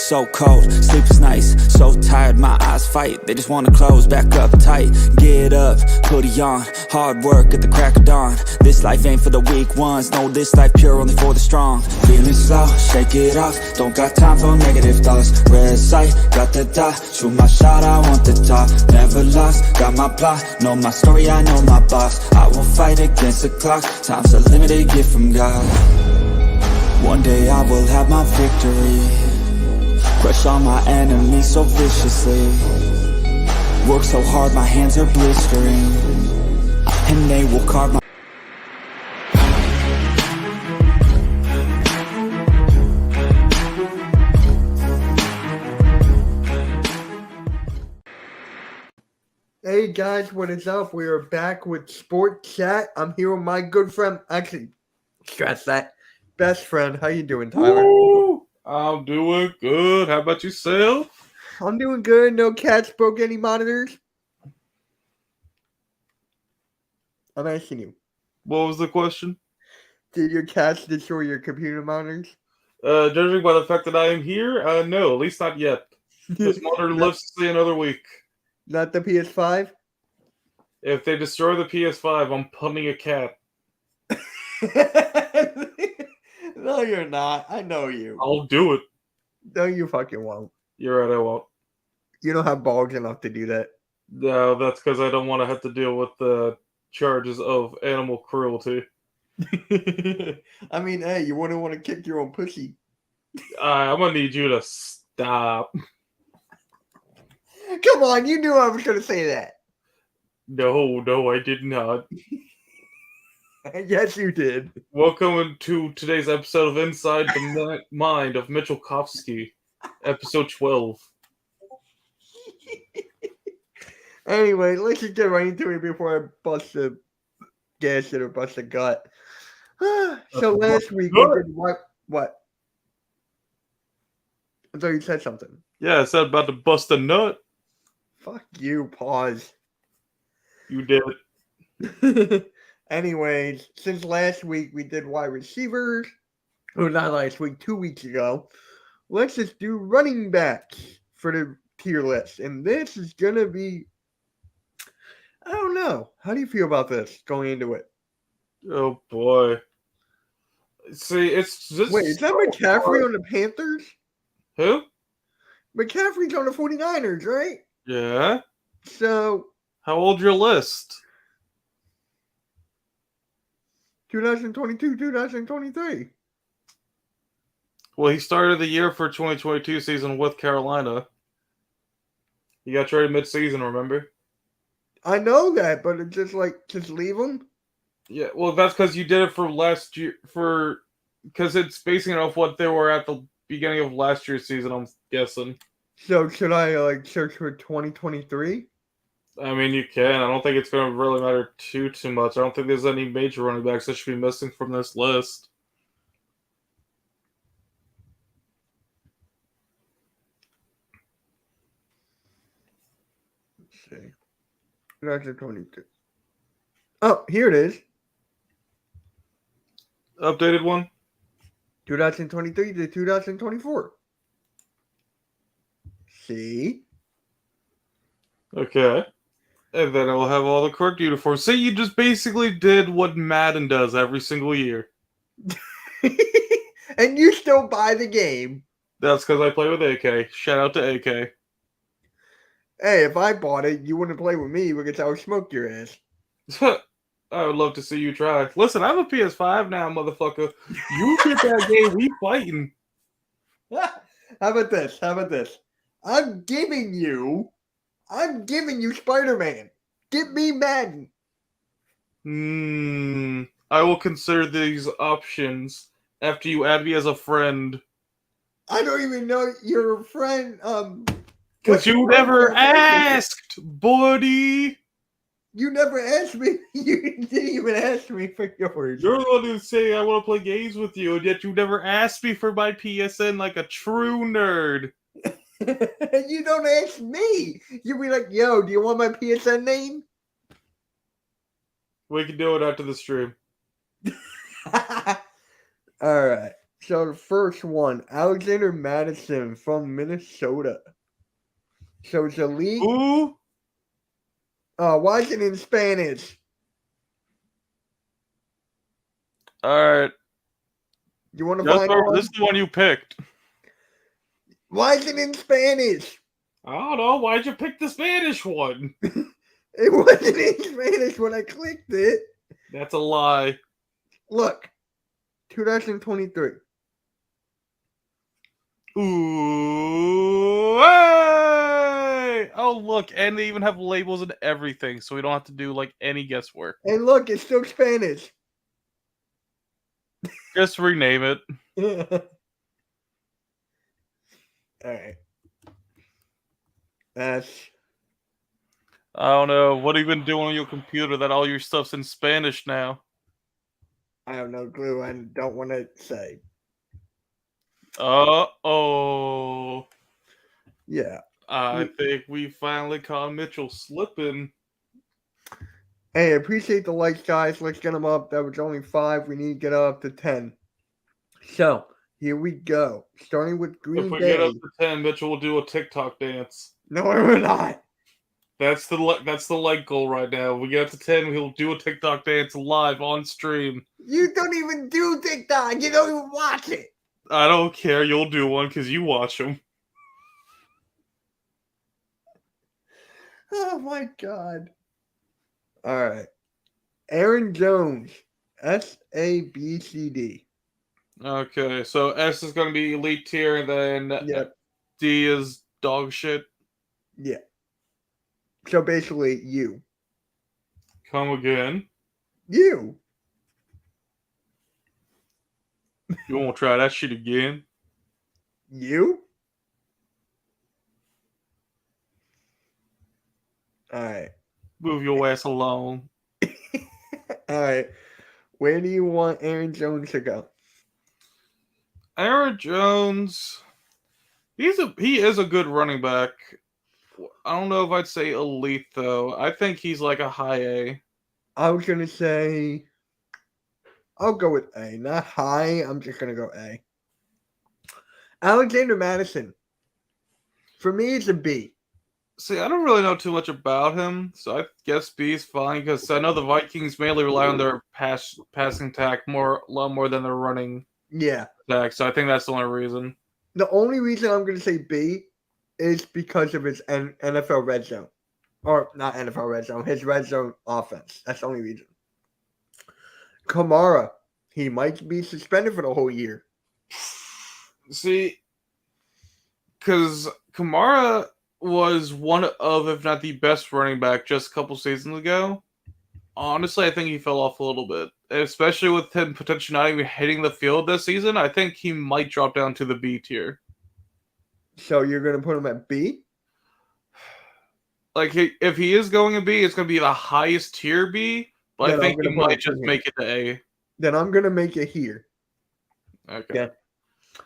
so cold, sleep is nice. So tired, my eyes fight. They just wanna close back up tight. Get up, hoodie on. Hard work at the crack of dawn. This life ain't for the weak ones. No, this life pure only for the strong. Feeling slow, shake it off. Don't got time for negative thoughts. Red sight, got the dot. Shoot my shot, I want the top. Never lost, got my plot. Know my story, I know my boss. I will fight against the clock. Time's a limited gift from God. One day I will have my victory. Crush all my enemies so viciously. Work so hard my hands are blistering. And they will carve my... Hey guys, what is up? We are back with Sports Chat. I'm here with my good friend, actually, scratch that, best friend. How you doing, Tyler? Woo! I'm doing good. How about yourself? I'm doing good. No cats broke any monitors? I'm asking you. What was the question? Did your cats destroy your computer monitors? Judging by the fact that I am here, no, at least not yet. This monitor lives to see another week. Not the PS5? If they destroy the PS5, I'm punting a cat. No, you're not. I know you. I'll do it. No, you fucking won't. You're right, I won't. You don't have balls enough to do that. No, that's because I don't want to have to deal with the charges of animal cruelty. I mean, hey, you wouldn't want to kick your own pussy. I'm gonna need you to stop. Come on, you knew I was going to say that. No, I did not. Yes, you did. Welcome to today's episode of Inside the Mind of Mitchell Kofsky, episode 12. Anyway, let's just get right into it before I bust a gas or bust a gut. So last week we did what? I thought you said something. Yeah, I said about to bust a nut. Fuck you, pause. You did. Anyways, since last week we did wide receivers, or not last week, 2 weeks ago, let's just do running backs for the tier list. And this is going to be, I don't know. How do you feel about this going into it? Oh, boy. See, it's just... Wait, is that McCaffrey on the Panthers? Who? McCaffrey's on the 49ers, right? Yeah? So... How old's your list? 2022, 2023. Well, he started the year for 2022 season with Carolina. He got traded mid-season, remember? I know that, but it's just like, just leave him? Yeah, well, that's because you did it for last year, because it's basing it off what they were at the beginning of last year's season, I'm guessing. So should I search for 2023? I mean, you can. I don't think it's going to really matter too much. I don't think there's any major running backs that should be missing from this list. Let's see. 2022. Oh, here it is. Updated one? 2023 to 2024. See? Okay. And then it will have all the correct uniforms. So you just basically did what Madden does every single year. And you still buy the game. That's because I play with AK. Shout out to AK. Hey, if I bought it, you wouldn't play with me because I would smoke your ass. I would love to see you try. Listen, I have a PS5 now, motherfucker. You get that game, we fighting. How about this? I'm giving you Spider-Man. Get me Madden. I will consider these options after you add me as a friend. I don't even know you're a friend. Because you never asked, buddy. You never asked me. You didn't even ask me for yours. You're the one who's saying I want to play games with you, and yet you never asked me for my PSN like a true nerd. You don't ask me. You be like, yo, do you want my PSN name? We can do it after the stream. All right. So the first one, Alexander Madison from Minnesota. So it's elite. Who? Why is it in Spanish? All right. You want to find one? This is the one you picked. Why is it in Spanish? I don't know. Why'd you pick the Spanish one? It wasn't in Spanish when I clicked it. That's a lie. Look, 2023. Ooh, hey! Oh, look, and they even have labels and everything, so we don't have to do like any guesswork. And look, it's still Spanish. Just rename it. All right. That's. I don't know. What have you been doing on your computer that all your stuff's in Spanish now? I have no clue and don't want to say. Uh-oh. Yeah. I think we finally caught Mitchell slipping. Hey, appreciate the likes, guys. Let's get them up. That was only 5. We need to get up to 10. So, here we go. Starting with Green If we Bay. get up to 10, Mitchell will do a TikTok dance. No, we're not. That's the like goal right now. We get up to 10, he'll do a TikTok dance live on stream. You don't even do TikTok. You don't even watch it. I don't care. You'll do one because you watch them. Oh, my God. All right. Aaron Jones. SABCD. Okay, so S is going to be elite tier, and then Yep. D is dog shit. Yeah. So basically, you. Come again. You. You won't try that shit again. You? All right. Move your ass along. All right. Where do you want Aaron Jones to go? Aaron Jones, he is a good running back. I don't know if I'd say elite though. I think he's like a high A. I was going to say, I'll go with A. Not high. I'm just going to go A. Alexander Madison. For me, it's a B. See, I don't really know too much about him, so I guess B is fine because I know the Vikings mainly rely on their passing attack a lot more than their running Yeah. attack. So I think that's the only reason. The only reason I'm going to say B is because of his NFL red zone. Or not NFL red zone, his red zone offense. That's the only reason. Kamara. He might be suspended for the whole year. See, because Kamara was one of, if not the best running back just a couple seasons ago. Honestly, I think he fell off a little bit. Especially with him potentially not even hitting the field this season, I think he might drop down to the B tier. So you're going to put him at B? Like, if he is going to B, it's going to be the highest tier B, but Then I think I'm he gonna put might it just here. make it to A. Then I'm going to make it here. Okay. Yeah.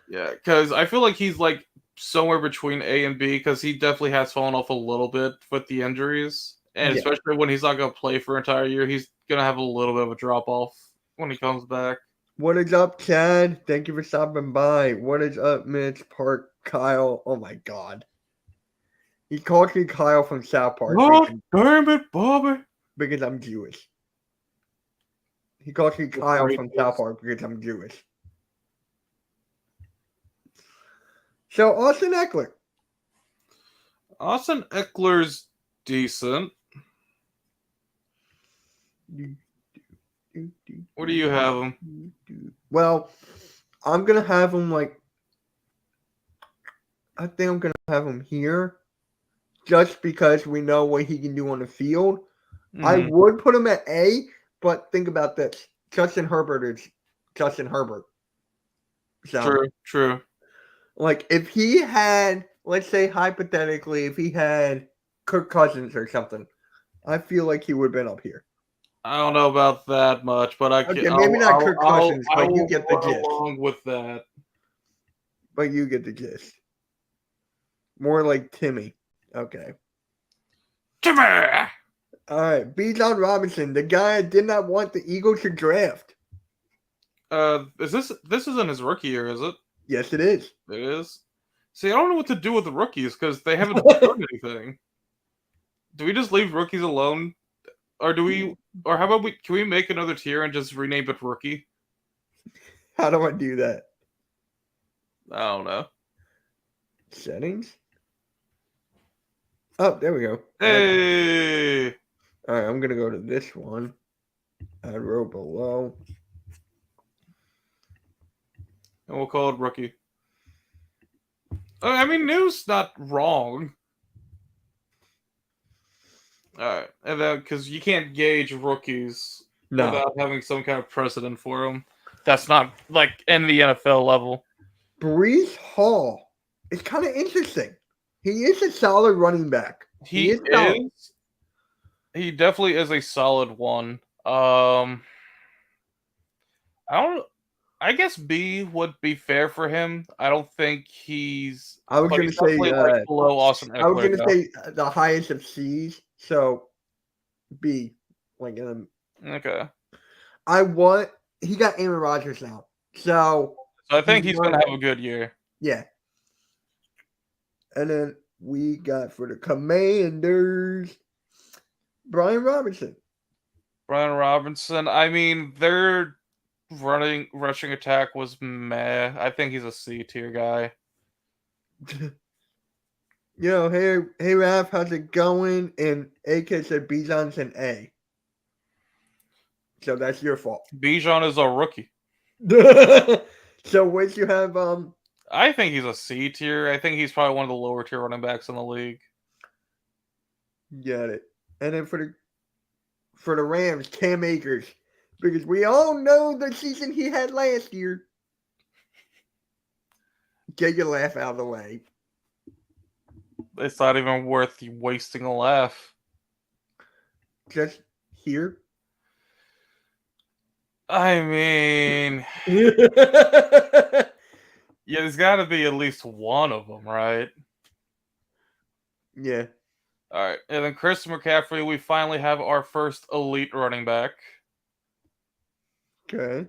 Yeah, because I feel like he's like somewhere between A and B because he definitely has fallen off a little bit with the injuries. And Yeah. especially when he's not going to play for an entire year, he's going to have a little bit of a drop off when he comes back. What is up, Chad? Thank you for stopping by. What is up, Mitch, Park, Kyle? Oh, my God. He called me Kyle from South Park Damn it, Bobby. because I'm Jewish. He calls me Kyle from South Park because I'm Jewish. So, Austin Eckler. Austin Eckler's decent. Where do you have him? Well, I'm going to have him like, I think I'm going to have him here just because we know what he can do on the field. I would put him at A, but think about this. Justin Herbert is Justin Herbert. So, True. like, if he had, let's say hypothetically, if he had Kirk Cousins or something, I feel like he would have been up here. I don't know about that much, but I can. Okay, maybe not Kirk Cousins, but you get the go gist. along with that. But you get the gist. More like Timmy. Okay. Jimmy! All right. Bijan Robinson, the guy I did not want the Eagles to draft. This isn't his rookie year, is it? Yes, it is. It is. See, I don't know what to do with the rookies because they haven't done anything. Do we just leave rookies alone, or do we? Or how about we? Can we make another tier and just rename it rookie? How do I do that? I don't know. Settings. Oh, there we go. Hey, All right, I'm gonna go to this one. Add row below. and we'll call it rookie. I mean, new's not wrong. Alright, and then because you can't gauge rookies No, without having some kind of precedent for them. That's not like in the NFL level. Brees Hall is kind of interesting. He is a solid running back. He is solid. is. He definitely is a solid one. I don't. I guess B would be fair for him. I don't think he's. I was but gonna he's say definitely, like, below Austin Eckler. I was gonna though. say the highest of C's. So B, like Okay. he got Aaron Rodgers now. So So I think he's gonna have a good year. yeah. And then we got for the Commanders, Brian Robinson. Brian Robinson. I mean, their rushing attack was meh. I think he's a C tier guy. Hey Raph, how's it going? And AK said Bijan's an A. So that's your fault. Bijan is a rookie. So what you have I think he's a C tier. I think he's probably one of the lower tier running backs in the league. got it. And then for the Rams, Cam Akers. Because we all know the season he had last year. Get your laugh out of the way. It's not even worth wasting a laugh. Just here. I mean, yeah, there's got to be at least one of them, right? Yeah. All right, and then Chris McCaffrey, we finally have our first elite running back. Okay.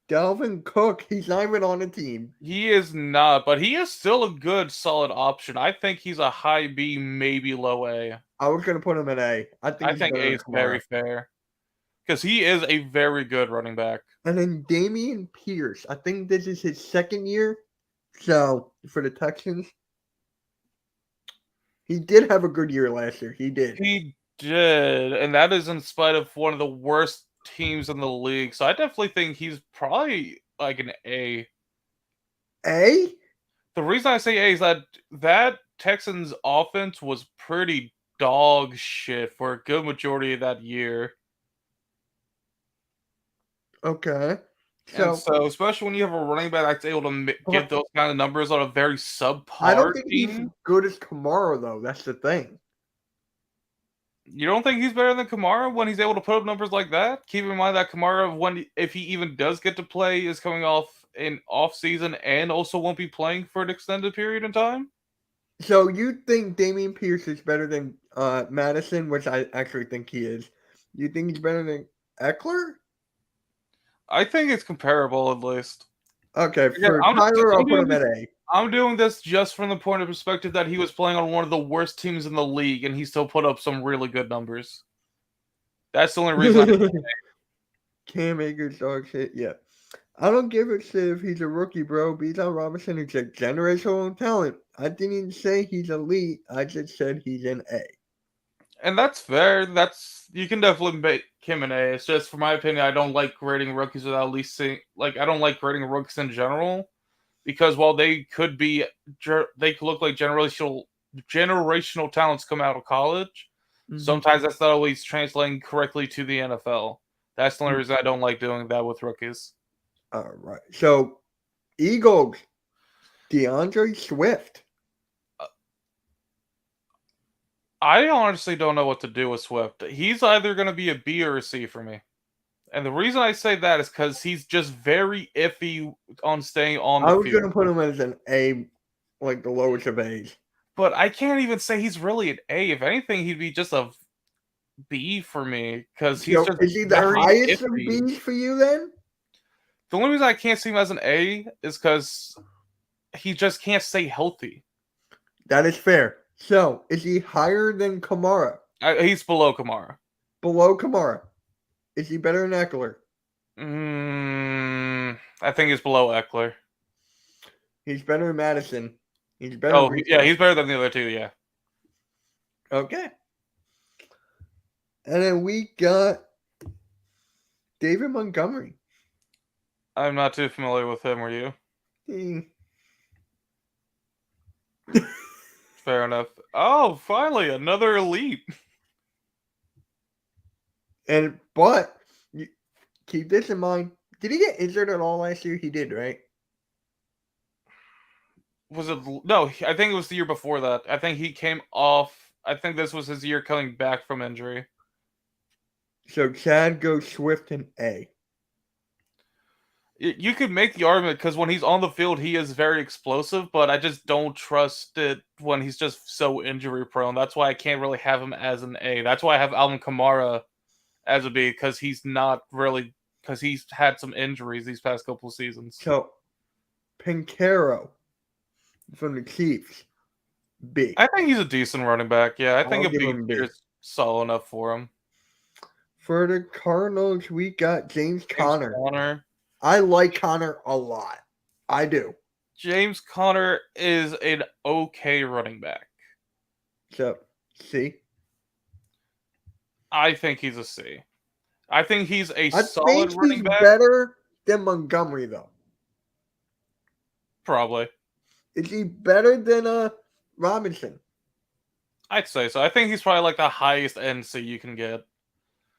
Dalvin Cook, he's not even on the team. He is not, but he is still a good, solid option. I think he's a high B, maybe low A. I was going to put him at A. I think A is very fair. Because he is a very good running back. And then Damian Pierce. I think this is his second year. So, for the Texans. He did have a good year last year. He did. He did. And that is in spite of one of the worst teams in the league. So I definitely think he's probably like an A. A? The reason I say A is that Texans offense was pretty dog shit for a good majority of that year. Okay. So especially when you have a running back that's able to get those kind of numbers on a very subpar I don't think team. he's as good as Kamara, though. That's the thing. You don't think he's better than Kamara when he's able to put up numbers like that? Keep in mind that Kamara, if he even does get to play, is coming off an off season and also won't be playing for an extended period in time. So you think Damian Pierce is better than Madison, which I actually think he is. You think he's better than Eckler? I think it's comparable at least. Okay, for Tyler, I'll put him at A. I'm doing this just from the point of perspective that he was playing on one of the worst teams in the league, and he still put up some really good numbers. That's the only reason. Cam Akers, dog shit. Yeah, I don't give a shit if he's a rookie, bro. Bijan Robinson is a generational talent. I didn't say he's elite. I just said he's an A. And that's fair. You can definitely make him an A. It's just, for my opinion, I don't like grading rookies without at least seeing. Like, I don't like grading rookies in general, because while they could look like generational talents come out of college, sometimes that's not always translating correctly to the NFL. That's the only reason I don't like doing that with rookies. All right. So, Eagles, DeAndre Swift. I honestly don't know what to do with Swift. He's either going to be a B or a C for me. And the reason I say that is because he's just very iffy on staying on the field. I was going to put him as an A, like the lowest of A's. But I can't even say he's really an A. If anything, he'd be just a B for me. Because he's just is he the highest of B's for you then? The only reason I can't see him as an A is because he just can't stay healthy. That is fair. So, is he higher than Kamara? He's below Kamara. Below Kamara? Is he better than Eckler? I think he's below Eckler. He's better than Madison. He's better. Oh, yeah, he's better than the other two, yeah. Okay. And then we got David Montgomery. I'm not too familiar with him, are you? Fair enough. Oh, finally, another elite. But keep this in mind. Did he get injured at all last year? He did, right? Was it? No, I think it was the year before that. I think he came off. I think this was his year coming back from injury. So Chad goes Swift and A. You could make the argument because when he's on the field, he is very explosive, but I just don't trust it when he's just so injury prone. That's why I can't really have him as an A. That's why I have Alvin Kamara as a B, because he's not really, because he's had some injuries these past couple of seasons. So Pincaro from the Chiefs, B. I think he's a decent running back. Yeah, I think I'll a give him B B. is solid enough for him. For the Cardinals, we got James Conner. Conner. I like Conner a lot. I do. James Conner is an okay running back. So, C. I think he's a C. I think he's a I solid think running he's back. better than Montgomery, though. Probably. Is he better than Robinson? I'd say so. I think he's probably like the highest end C you can get.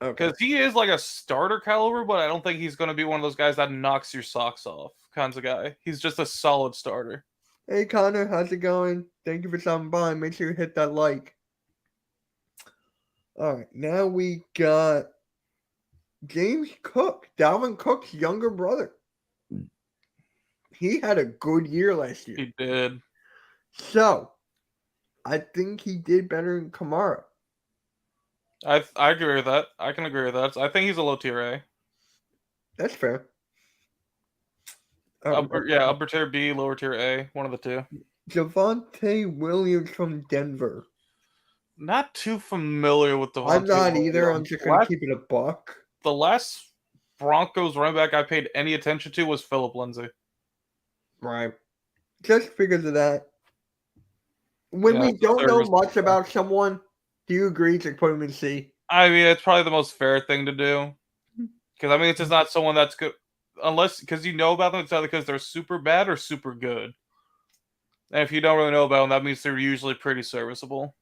Okay. Because he is like a starter caliber, but I don't think he's going to be one of those guys that knocks your socks off kinds of guy. He's just a solid starter. Hey, Connor, how's it going? Thank you for stopping by. Make sure you hit that like. All right, now we got James Cook, Dalvin Cook's younger brother. He had a good year last year. He did. So, I think he did better than Kamara. I agree with that. I can agree with that. I think he's a low tier A. That's fair. Upper tier B, lower tier A. One of the two. Javonte Williams from Denver. Not too familiar with Devontae I'm not Williams. either. I'm just going to keep it a buck. The last Broncos running back I paid any attention to was Philip Lindsay. Right. Just because of that. When we don't know much about someone, do you agree to put him in C? I mean, it's probably the most fair thing to do. Because, I mean, it's just not someone that's good. Unless, because you know about them, it's either because they're super bad or super good. And if you don't really know about them, that means they're usually pretty serviceable.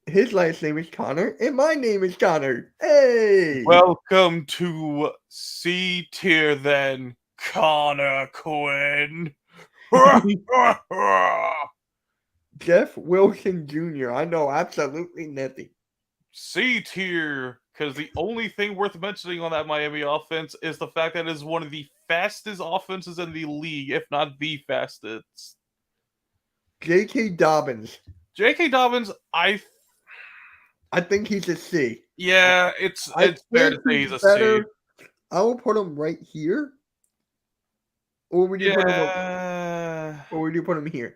His last name is Connor, and my name is Connor. Hey! Welcome to C tier, then, Connor Quinn. Jeff Wilson Jr. I know absolutely nothing. C tier, because the only thing worth mentioning on that Miami offense is the fact that it is one of the fastest offenses in the league, if not the fastest. J.K. Dobbins. J.K. Dobbins, I think he's a C. Yeah, it's fair to say he's a C. I will put him right here. Or would you put him here?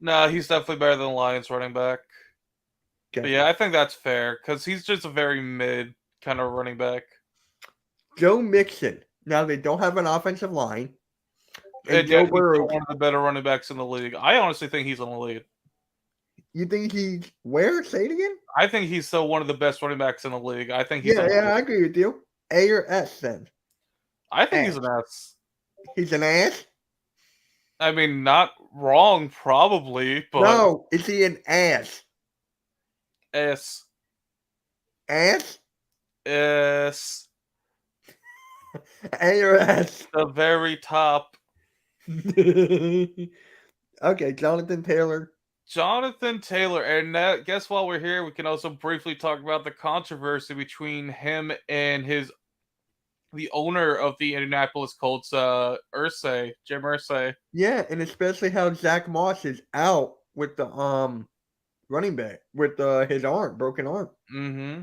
No, he's definitely better than the Lions running back. Okay. But yeah, I think that's fair because he's just a very mid kind of running back. Joe Mixon. Now they don't have an offensive line. And Joe Burrow, one of the better running backs in the league. I honestly think he's an elite. You think he's where? Say it again. I think he's still one of the best running backs in the league. I think he's I agree with you. A or S then? I think he's an S. He's an ass? I mean, not wrong, probably, but no, is he an ass? S. Ass? S. A or S? The very top. Okay, Jonathan Taylor. Jonathan Taylor, and guess while we're here, we can also briefly talk about the controversy between him and the owner of the Indianapolis Colts, Jim Irsay. Yeah, and especially how Zach Moss is out with the running back with his broken arm. Mm-hmm.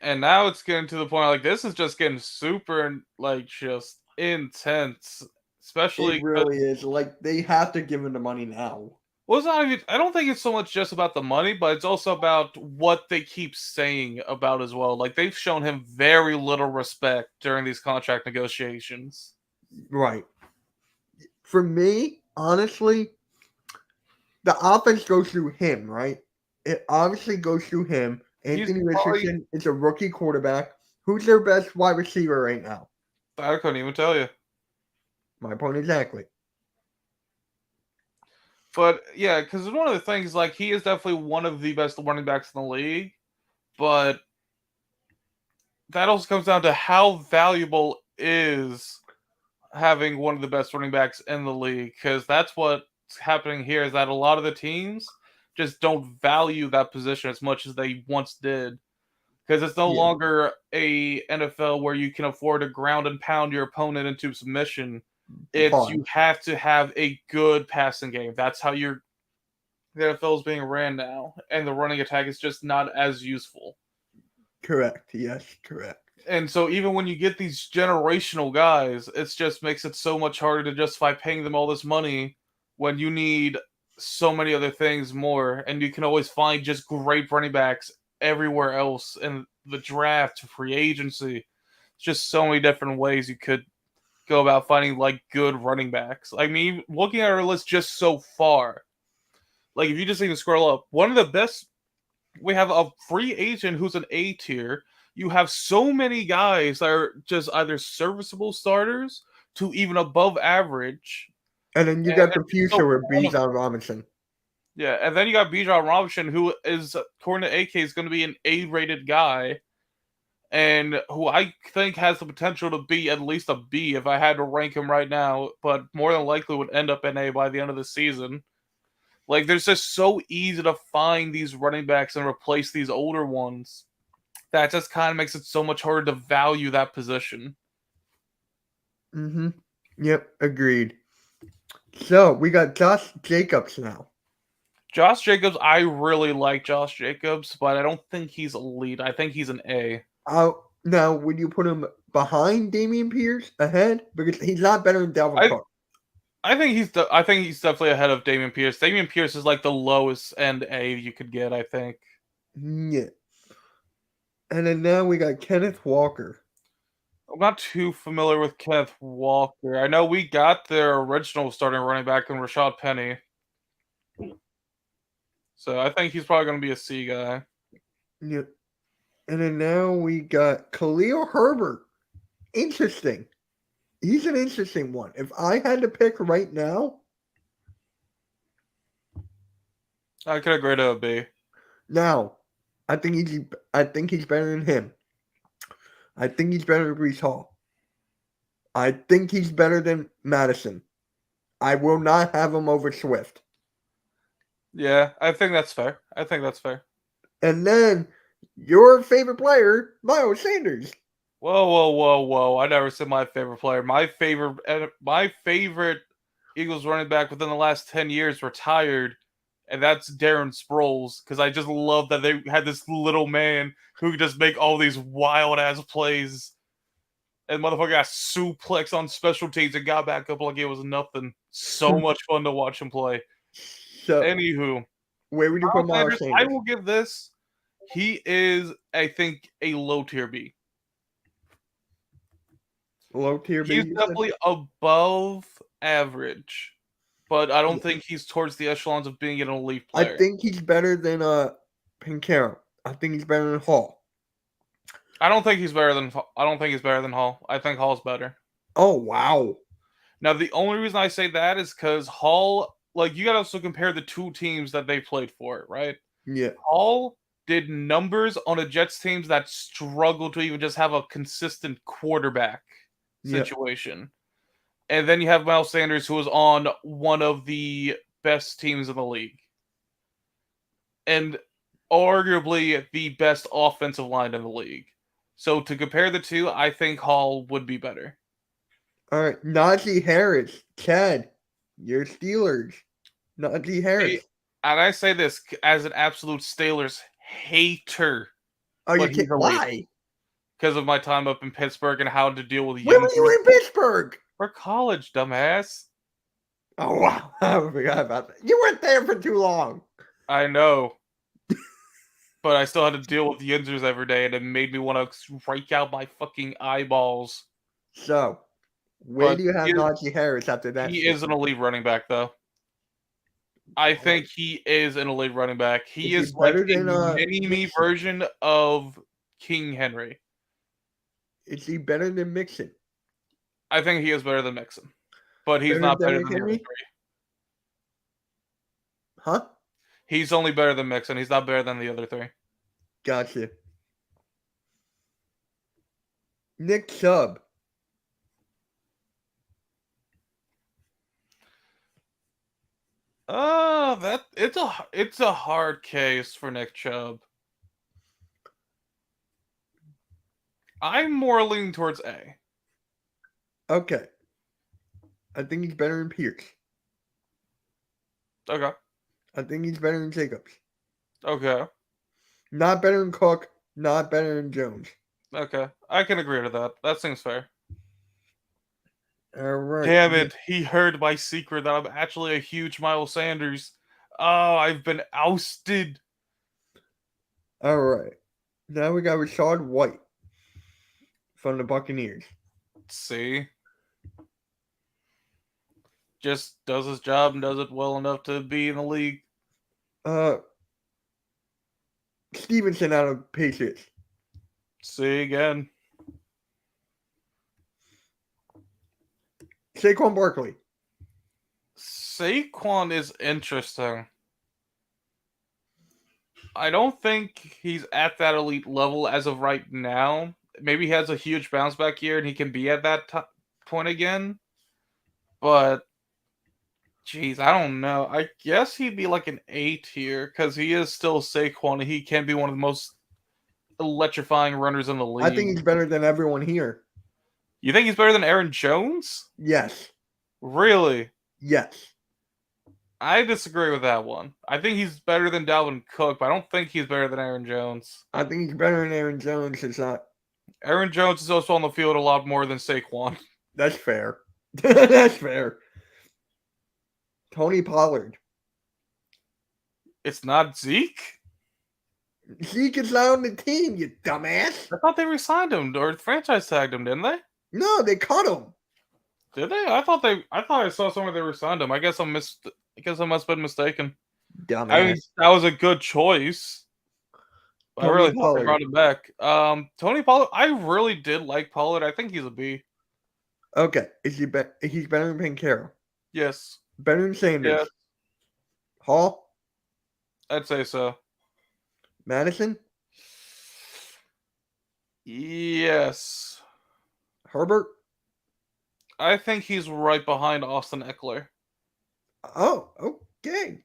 And now it's getting to the point like this is just getting super like just intense, especially It really is. Like, they have to give him the money now. well, it's not even, I don't think it's so much just about the money, but it's also about what they keep saying about as well. Like, they've shown him very little respect during these contract negotiations. Right. For me, honestly, the offense goes through him, right? It obviously goes through him. Anthony Richardson is a rookie quarterback. Who's their best wide receiver right now? I couldn't even tell you. My point exactly. But yeah, because one of the things, like, he is definitely one of the best running backs in the league, but that also comes down to how valuable is having one of the best running backs in the league, because that's what's happening here is that a lot of the teams just don't value that position as much as they once did, because it's no longer a NFL where you can afford to ground and pound your opponent into submission. It's you have to have a good passing game. That's how the NFL is being ran now, and the running attack is just not as useful. Correct. Yes, correct. And so even when you get these generational guys, it just makes it so much harder to justify paying them all this money when you need so many other things more, and you can always find just great running backs everywhere else in the draft, free agency. Just so many different ways you could go about finding like good running backs. I mean, looking at our list just so far, like if you just even scroll up, one of the best, we have a free agent who's an A tier. You have so many guys that are just either serviceable starters to even above average. And then you got the future with Bijan Robinson. Yeah, and then you got Bijan Robinson, who is, according to AK, is going to be an A-rated guy, and who I think has the potential to be at least a B if I had to rank him right now, but more than likely would end up in A by the end of the season. Like, there's just so easy to find these running backs and replace these older ones. That just kind of makes it so much harder to value that position. Mm-hmm. Yep, agreed. So, we got Josh Jacobs now. Josh Jacobs, I really like Josh Jacobs, but I don't think he's elite. I think he's an A. Now, would you put him behind Dameon Pierce, ahead? Because he's not better than Dalvin Cook. I think he's definitely ahead of Dameon Pierce. Dameon Pierce is like the lowest end A you could get, I think. Yeah. And then now we got Kenneth Walker. I'm not too familiar with Kenneth Walker. I know we got their original starting running back in Rashad Penny. So I think he's probably going to be a C guy. Yep. And then now we got Khalil Herbert. Interesting. He's an interesting one. If I had to pick right now, I could agree to a B. Now, I think he's better than him. I think he's better than Breece Hall. I think he's better than Madison. I will not have him over Swift. Yeah, I think that's fair. And then your favorite player, Miles Sanders. Whoa. I never said my favorite player. My favorite Eagles running back within the last 10 years retired, and that's Darren Sproles, because I just love that they had this little man who could just make all these wild-ass plays. And motherfucker got suplex on special teams and got back up like it was nothing. So much fun to watch him play. So, anywho, where would you put Miles Sanders? I will give this. He is, I think, a low tier B. Low tier B. He's definitely above average, but I don't think he's towards the echelons of being an elite player. I think he's better than Pinkero. I think he's better than Hall. I don't think he's better than Hall. I think Hall's better. Oh, wow. Now, the only reason I say that is because Hall, like, you got to also compare the two teams that they played for, right? Yeah. Hall did numbers on a Jets team that struggled to even just have a consistent quarterback situation. And then you have Miles Sanders, who was on one of the best teams in the league. And arguably the best offensive line in the league. So to compare the two, I think Hall would be better. All right. Najee Harris. Chad, your Steelers. Najee Harris. And I say this as an absolute Steelers hater. Oh, you can't lie. because of my time up in Pittsburgh and how to deal with Where were young you in Pittsburgh? for college, dumbass. Oh wow, I forgot about that. You weren't there for too long. I know. But I still had to deal with the Yinzers every day, and it made me want to strike out my fucking eyeballs. So, where But do you have he is- Najee Harris after that? He is an elite running back, though. I think he is an elite running back. He Is he is like better a than, mini-me Mixon? version of King Henry. Is he better than Mixon? I think he is better than Mixon. But he's Better not than better than the Henry? other three. Huh? He's only better than Mixon. He's not better than the other three. Gotcha. Nick Chubb. It's a hard case for Nick Chubb. I'm more leaning towards A. Okay. I think he's better than Pierce. Okay. I think he's better than Jacobs. Okay. Not better than Cook. Not better than Jones. Okay. I can agree to that. That seems fair. All right. Damn it. He heard my secret that I'm actually a huge Miles Sanders. Oh, I've been ousted. All right. Now we got Rashad White from the Buccaneers. See? Just does his job and does it well enough to be in the league. Stevenson out of Patriots. See again. Saquon Barkley. Saquon is interesting. I don't think he's at that elite level as of right now. Maybe he has a huge bounce back year and he can be at that point again. But, geez, I don't know. I guess he'd be like an A tier because he is still Saquon and he can be one of the most electrifying runners in the league. I think he's better than everyone here. You think he's better than Aaron Jones? Yes. Really? Yes. I disagree with that one. I think he's better than Dalvin Cook, but I don't think he's better than Aaron Jones. I think he's better than Aaron Jones. It's not. Aaron Jones is also on the field a lot more than Saquon. That's fair. That's fair. Tony Pollard. It's not Zeke? Zeke is not on the team, you dumbass. I thought they re-signed him or franchise tagged him, didn't they? No, they cut him. Did they? I thought I saw somewhere they re-signed him. I guess I must have been mistaken. Dumbass. I mean, that was a good choice. I Tony really thought Pollard. they brought him back. Tony Pollard, I really did like Pollard. I think he's a B. Okay. Is he he's better than Pancaro. Yes. Better than Sanders. Yeah. Hall. I'd say so. Madison. Yes. Herbert. I think he's right behind Austin Eckler. Oh, okay.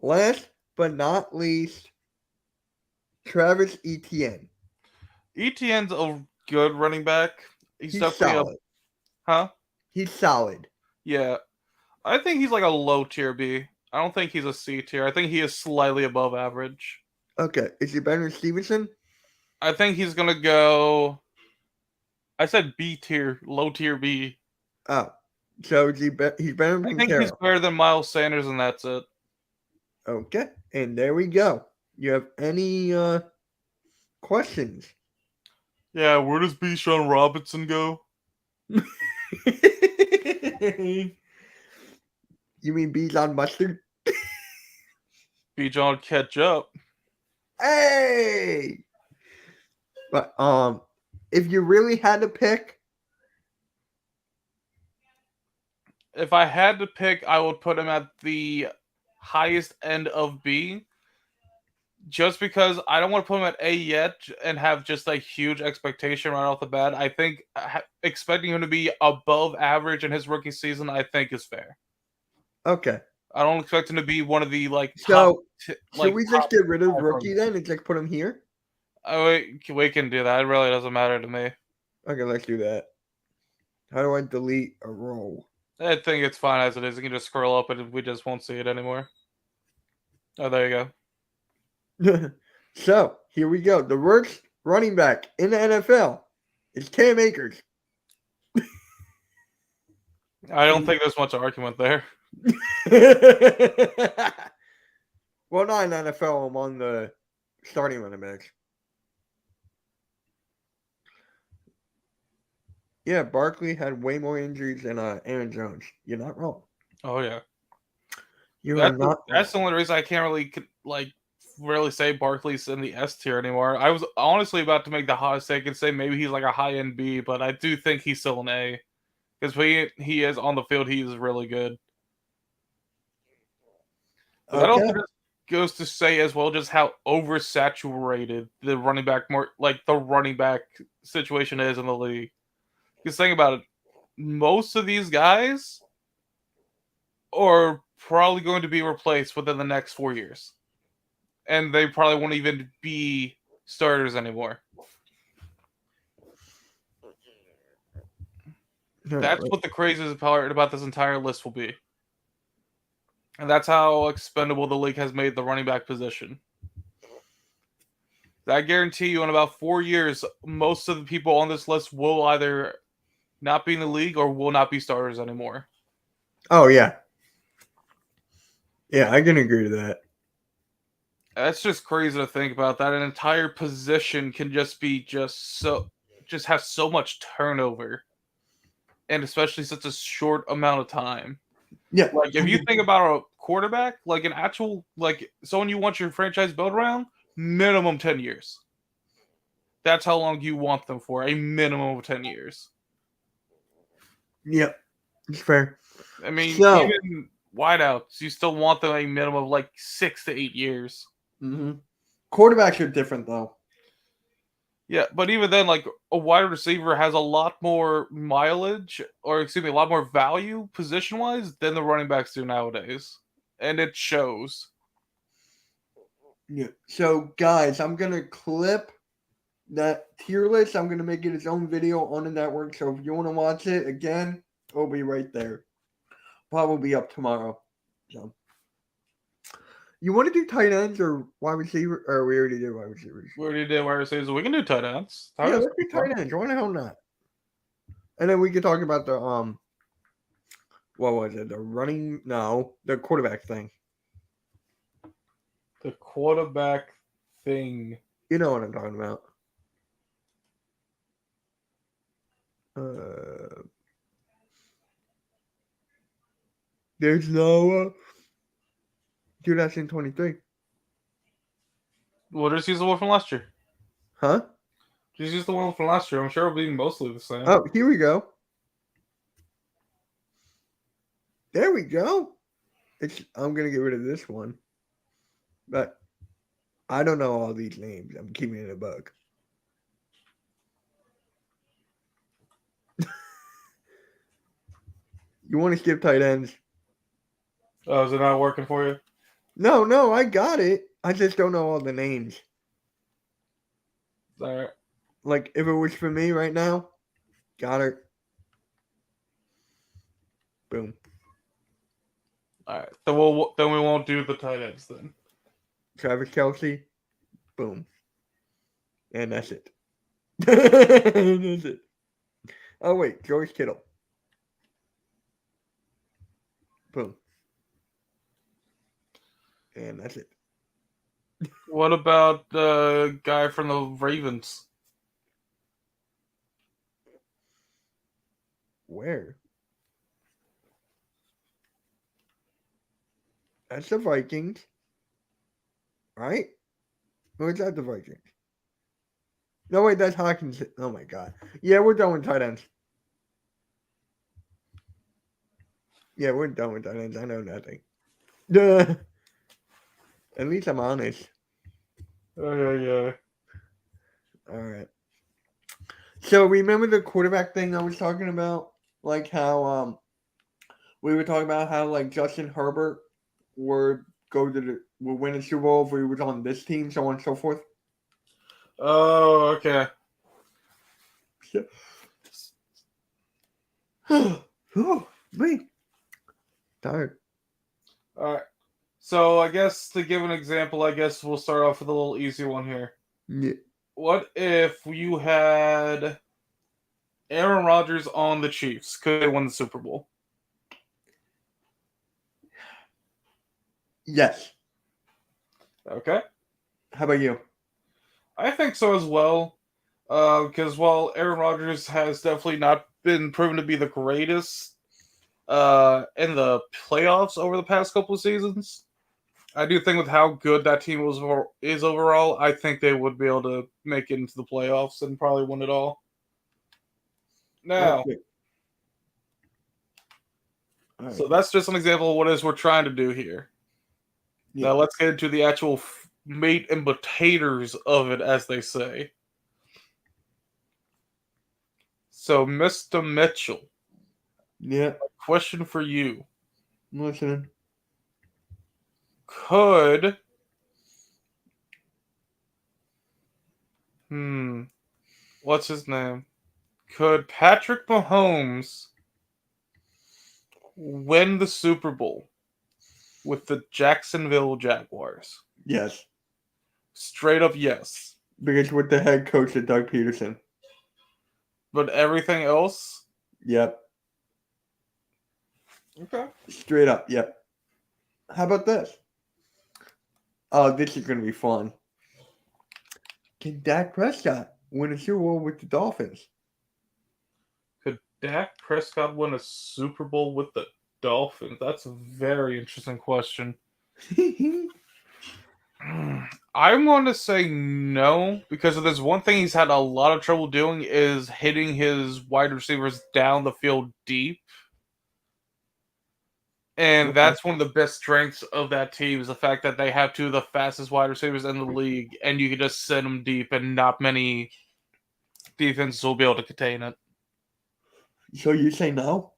Last but not least, Travis Etienne. Etienne's a good running back. He's definitely solid. Huh? He's solid. Yeah. I think he's like a low tier B. I don't think he's a C tier. I think he is slightly above average. Okay. Is he better than Stevenson? I think he's gonna go. I said B tier, low tier B. Oh. So is he's better than I think he's Pancaro. better than Miles Sanders, and that's it. Okay. And there we go. You have any questions? Yeah, where does Bijan Robinson go? You mean Bijan Mustard? Bijan Ketchup. Hey! But if you really had to pick, If I had to pick, I would put him at the highest end of B. Just because I don't want to put him at A yet and have just a huge expectation right off the bat. I think expecting him to be above average in his rookie season, I think is fair. okay. I don't expect him to be one of the So top, should we just get rid of top rookie then and just put him here? we can do that. It really doesn't matter to me. Okay, let's do that. How do I delete a row? I think it's fine as it is. You can just scroll up and we just won't see it anymore. Oh, there you go. So here we go. The worst running back in the NFL is Cam Akers. I don't think there's much argument there. Well, not in the NFL, among the starting running backs. Yeah, Barkley had way more injuries than Aaron Jones. You're not wrong. Oh yeah, You are that's not the wrong. only reason I can't really say Barkley's in the S tier anymore. I was honestly about to make the hot take and say maybe he's like a high end B, but I do think he's still an A because he is on the field, he is really good. But that also Okay. just goes to say as well just how oversaturated the running back situation is in the league. Because think about it, most of these guys are probably going to be replaced within the next 4 years, and they probably won't even be starters anymore. That's what the craziest part about this entire list will be. And that's how expendable the league has made the running back position. I guarantee you in about 4 years, most of the people on this list will either not be in the league or will not be starters anymore. Oh, yeah. Yeah, I can agree to that. That's just crazy to think about. That an entire position can just have so much turnover. And especially such a short amount of time. Yeah. Like if you think about a quarterback, like an actual someone you want your franchise built around, minimum 10 years. That's how long you want them for, a minimum of 10 years. Yep. It's fair. I mean, even wideouts, you still want them a minimum of 6 to 8 years. Mm-hmm. Quarterbacks are different, though. Yeah, but even then, a wide receiver has a lot more mileage, or excuse me, a lot more value position-wise than the running backs do nowadays. And it shows. Yeah. So, guys, I'm going to clip that tier list. I'm going to make it its own video on the network. So, if you want to watch it, again, it'll be right there. Probably up tomorrow. So, you want to do tight ends or wide receiver? Or we already did wide receivers. We already did wide receivers. We can do tight ends. Yeah, let's do tight ends. Why the hell not? And then we could talk about the what was it? The quarterback thing. The quarterback thing. You know what I'm talking about. There's no 2023. Well, just use the one from last year. Huh? Just use the one from last year. I'm sure it'll be mostly the same. Oh, here we go. There we go. I'm going to get rid of this one. But I don't know all these names. I'm keeping it a bug. You want to skip tight ends? Oh, is it not working for you? No, I got it. I just don't know all the names. All right. Like, if it was for me right now, got it. Boom. All right. Then we won't do the tight ends then. Travis Kelce. Boom. And that's it. That's it. Oh, wait. George Kittle. Boom. And that's it. What about the guy from the Ravens? Where? That's the Vikings. Right? Or is that the Vikings? No, wait, that's Hawkins. Oh, my God. Yeah, we're done with tight ends. Yeah, we're done with tight ends. I know nothing. Duh. At least I'm honest. Yeah. All right. So remember the quarterback thing I was talking about? Like how we were talking about how like Justin Herbert would win a Super Bowl if he was on this team, so on and so forth. Oh, okay. Me. Tired. All right. So I guess to give an example, I guess we'll start off with a little easy one here. Yeah. What if you had Aaron Rodgers on the Chiefs? Could they win the Super Bowl? Yes. Okay. How about you? I think so as well. Because while Aaron Rodgers has definitely not been proven to be the greatest in the playoffs over the past couple of seasons, I do think with how good that team is overall, I think they would be able to make it into the playoffs and probably win it all. Now, Okay. All right. so that's just an example of what it is we're trying to do here. Yeah. Now let's get into the actual meat and potatoes of it, as they say. So, Mr. Mitchell, Yeah. question for you. I'm listening. Could what's his name? Could Patrick Mahomes win the Super Bowl with the Jacksonville Jaguars? Yes. Straight up yes. Because with the head coach of Doug Peterson. But everything else? Yep. Okay. Straight up. Yep. How about this? Oh, this is going to be fun. Can Dak Prescott win a Super Bowl with the Dolphins? Could Dak Prescott win a Super Bowl with the Dolphins? That's a very interesting question. I'm going to say no, because if there's one thing he's had a lot of trouble doing is hitting his wide receivers down the field deep. And Okay. that's one of the best strengths of that team is the fact that they have two of the fastest wide receivers in the league, and you can just send them deep, and not many defenses will be able to contain it. So you say no?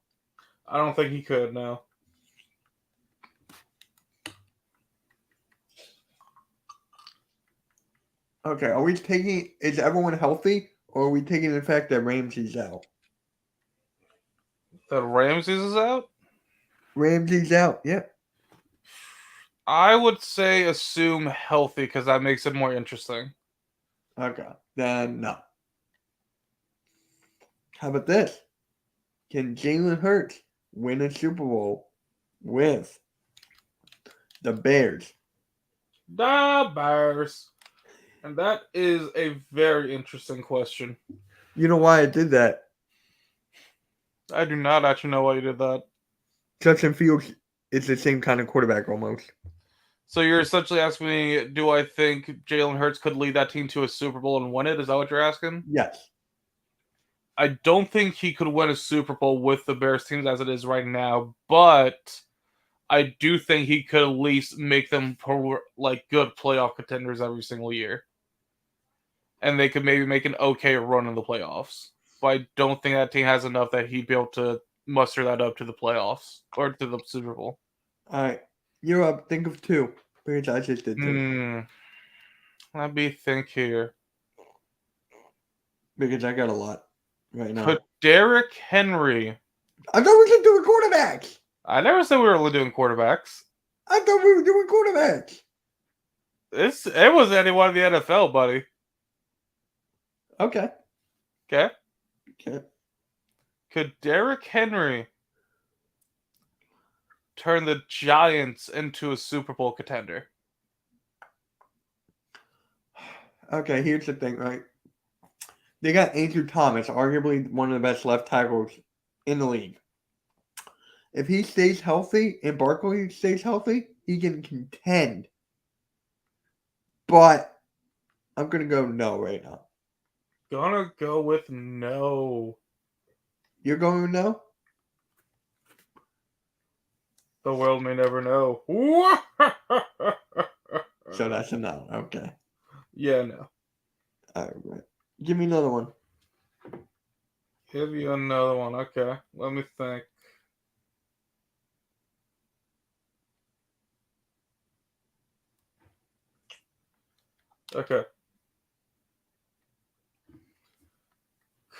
I don't think he could, no. Okay. Are we taking? Is everyone healthy, or are we taking the fact that Ramsey's out? That Ramses is out? Ramsey's out. Yep. I would say assume healthy, because that makes it more interesting. Okay. Then no. How about this? Can Jalen Hurts win a Super Bowl with the Bears? The Bears. And that is a very interesting question. You know why I did that? I do not actually know why you did that. Justin Fields is the same kind of quarterback almost. So you're essentially asking me, do I think Jalen Hurts could lead that team to a Super Bowl and win it? Is that what you're asking? Yes. I don't think he could win a Super Bowl with the Bears teams as it is right now, but I do think he could at least make them like good playoff contenders every single year. And they could maybe make an okay run in the playoffs. But I don't think that team has enough that he'd be able to muster that up to the playoffs or to the Super Bowl. All right. You're up. Think of two. Because I just did two. Let me think here. Because I got a lot right now. Could Derrick Henry... I thought we were doing quarterbacks. I never said we were only doing quarterbacks. I thought we were doing quarterbacks. It was anyone in the NFL, buddy. Okay. Okay? Okay. Could Derrick Henry turn the Giants into a Super Bowl contender? Okay, here's the thing, right? They got Andrew Thomas, arguably one of the best left tackles in the league. If he stays healthy and Barkley stays healthy, he can contend. But I'm going to go no right now. Gonna go with no. You're going with no? The world may never know. So that's a no. Okay. Yeah, no. All right. Give me another one. Give you another one. Okay. Let me think. Okay.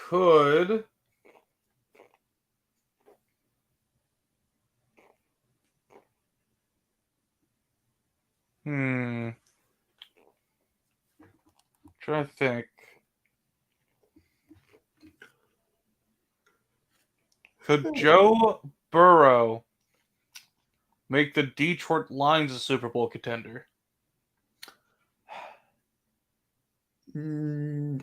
Could Trying to think. Could Joe Burrow make the Detroit Lions a Super Bowl contender? No.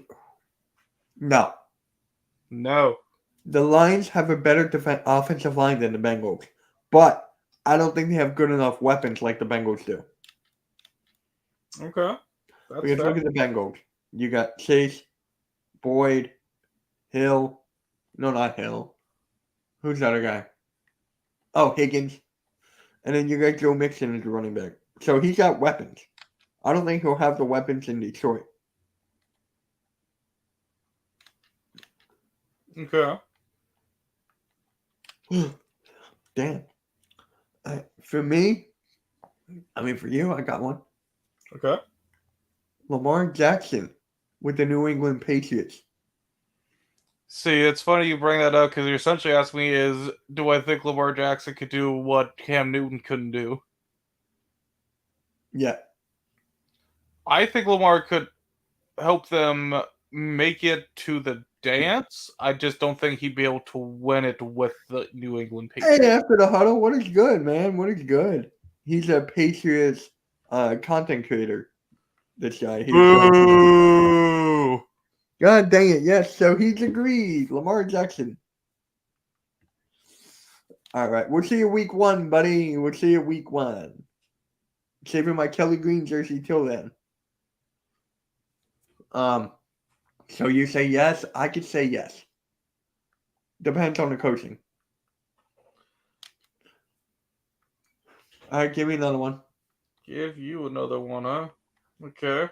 No. The Lions have a better offensive line than the Bengals, but I don't think they have good enough weapons like the Bengals do. Okay. That's Because fair. look at the Bengals. You got Chase, Boyd, Hill. No, not Hill. Who's the other guy? Oh, Higgins. And then you got Joe Mixon as a running back. So he's got weapons. I don't think he'll have the weapons in Detroit. Okay. Damn. For me, I mean, for you, I got one. Okay. Lamar Jackson with the New England Patriots. See, it's funny you bring that up because you're essentially asking me is, do I think Lamar Jackson could do what Cam Newton couldn't do? Yeah. I think Lamar could help them make it to the dance. I just don't think he'd be able to win it with the New England Patriots. Hey, after the huddle, what is good, man? What is good? He's a Patriots content creator. This guy. Boo! God dang it. Yes, so he's agreed. Lamar Jackson. All right. We'll see you week 1, buddy. We'll see you week 1. Saving my Kelly Green jersey till then. So you say yes? I could say yes. Depends on the coaching. All right, give me another one. Give you another one, huh? Okay.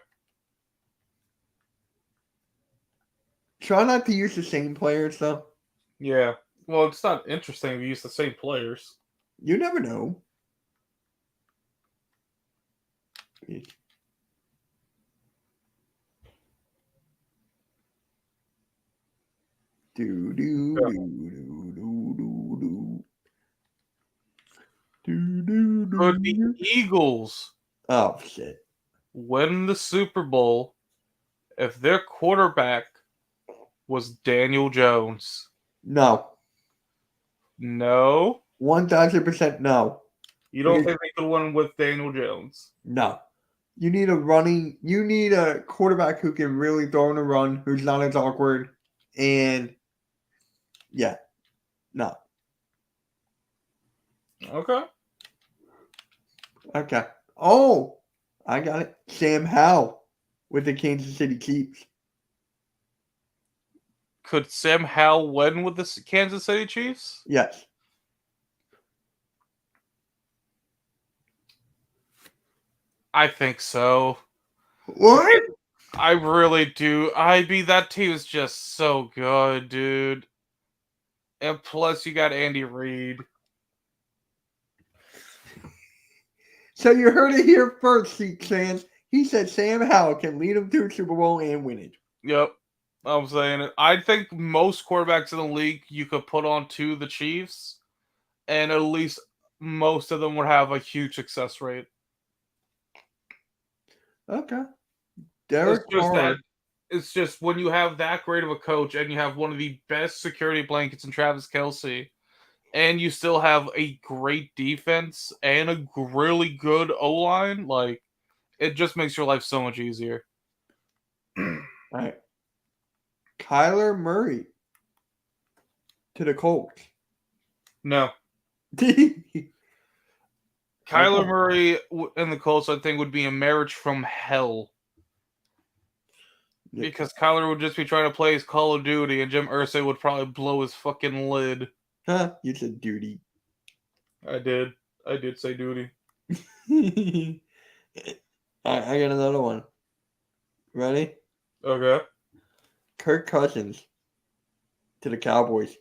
Try not to use the same players, though. Yeah. Well, it's not interesting to use the same players. You never know. Do do Yeah. do do do do do do do. Could the Eagles Oh shit! win the Super Bowl if their quarterback was Daniel Jones? No, No. 1000% no. You don't think they could win with Daniel Jones? No. You need a quarterback who can really throw in a run, who's not as awkward, and yeah, no. Okay. Okay. Oh, I got it. Sam Howell with the Kansas City Chiefs. Could Sam Howell win with the Kansas City Chiefs? Yes. I think so. What? I really do. That team is just so good, dude. And plus, you got Andy Reid. So you heard it here first, Seek fans. He said Sam Howell can lead them to a Super Bowl and win it. Yep. I'm saying it. I think most quarterbacks in the league you could put on to the Chiefs, and at least most of them would have a huge success rate. Okay. Derek Carr. It's just when you have that great of a coach and you have one of the best security blankets in Travis Kelce, and you still have a great defense and a really good O-line, like, it just makes your life so much easier. All right. Kyler Murray to the Colts. No. Okay. Kyler Murray and the Colts, I think, would be a marriage from hell. Yeah. Because Kyler would just be trying to play his Call of Duty, and Jim Irsay would probably blow his fucking lid. Huh? You said duty. I did say duty. I got another one. Ready? Okay. Kirk Cousins to the Cowboys.